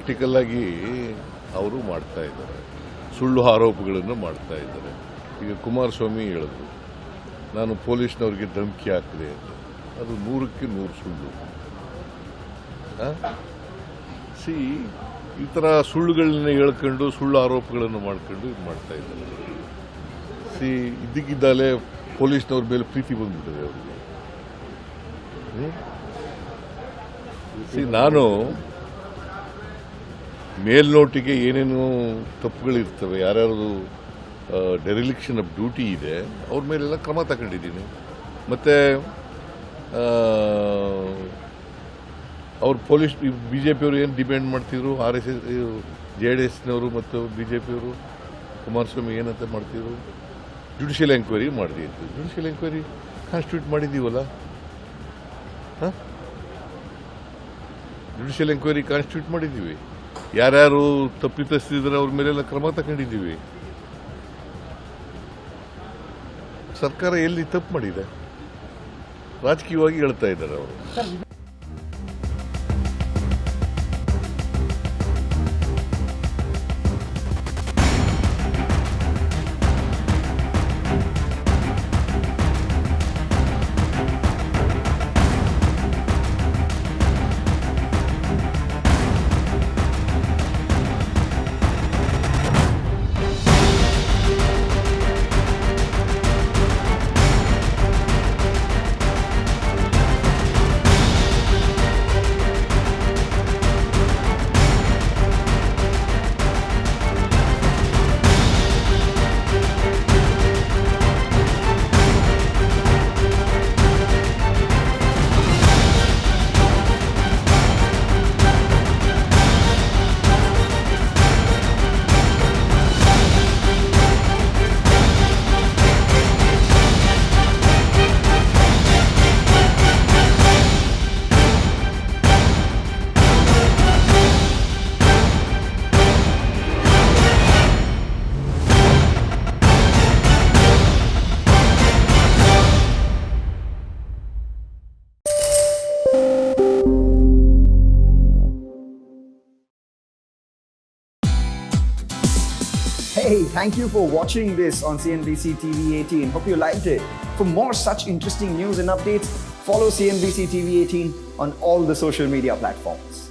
Practical ಆಗಿ ಅವರು ಮಾಡ್ತಾ ಇದ್ದಾರೆ, ಸುಳ್ಳು ಆರೋಪಗಳನ್ನು ಮಾಡ್ತಾ ಇದ್ದಾರೆ. ಈಗ ಕುಮಾರಸ್ವಾಮಿ ಹೇಳಿದ್ರು, ನಾನು ಪೊಲೀಸ್ನವ್ರಿಗೆ ಧಮಕಿ ಹಾಕಿದೆ ಅಂತ. ಅದು 100ಕ್ಕೆ 100 ಸುಳ್ಳು. ಈ ಥರ ಸುಳ್ಳುಗಳನ್ನ ಹೇಳ್ಕೊಂಡು ಸುಳ್ಳು ಆರೋಪಗಳನ್ನು ಮಾಡ್ಕೊಂಡು ಇದು ಮಾಡ್ತಾ ಇದ್ದಾರೆ. ಇದ್ದಕ್ಕಿದ್ದಾಲೆ ಪೊಲೀಸ್ನವ್ರ ಮೇಲೆ ಪ್ರೀತಿ ಬಂದ್ಬಿಟ್ಟಿದೆ ಅವ್ರಿಗೆ. ನಾನು ಮೇಲ್ನೋಟಿಗೆ ಏನೇನು ತಪ್ಪುಗಳಿರ್ತವೆ, ಯಾರ್ಯಾರು ಡೆರಿಲಿಕ್ಷನ್ ಆಫ್ ಡ್ಯೂಟಿ ಇದೆ ಅವ್ರ ಮೇಲೆಲ್ಲ ಕ್ರಮ ತಗೊಂಡಿದ್ದೀನಿ. ಮತ್ತು ಅವ್ರು ಪೊಲೀಸ್ BJPಯವರು ಏನು ಡಿಮ್ಯಾಂಡ್ ಮಾಡ್ತಿದ್ರು, RSS JDSನವರು ಮತ್ತು BJPಯವರು ಕುಮಾರಸ್ವಾಮಿ ಏನಂತ ಮಾಡ್ತಿದ್ರು, ಜುಡಿಷಿಯಲ್ ಎಂಕ್ವೈರಿ ಮಾಡಿದಿತ್ತು. ಜುಡಿಷಿಯಲ್ ಎಂಕ್ವೈರಿ ಕಾನ್ಸ್ಟಿಟ್ಯೂಟ್ ಮಾಡಿದ್ದೀವಲ್ಲ, ಜುಡಿಷಿಯಲ್ ಎಂಕ್ವೈರಿ ಕಾನ್ಸ್ಟಿಟ್ಯೂಟ್ ಮಾಡಿದ್ದೀವಿ. ಯಾರ್ಯಾರು ತಪ್ಪಿತಸ್ಥಿದ್ರೆ ಅವ್ರ ಮೇಲೆಲ್ಲ ಕ್ರಮ ತಗೊಂಡಿದ್ದೀವಿ. ಸರ್ಕಾರ ಎಲ್ಲಿ ತಪ್ಪು ಮಾಡಿದೆ? ರಾಜಕೀಯವಾಗಿ ಹೇಳ್ತಾ ಇದ್ದಾರೆ ಅವರು. Hey, thank you for watching this on CNBC TV 18. Hope you liked it. For more such interesting news and updates, follow CNBC TV 18 on all the social media platforms.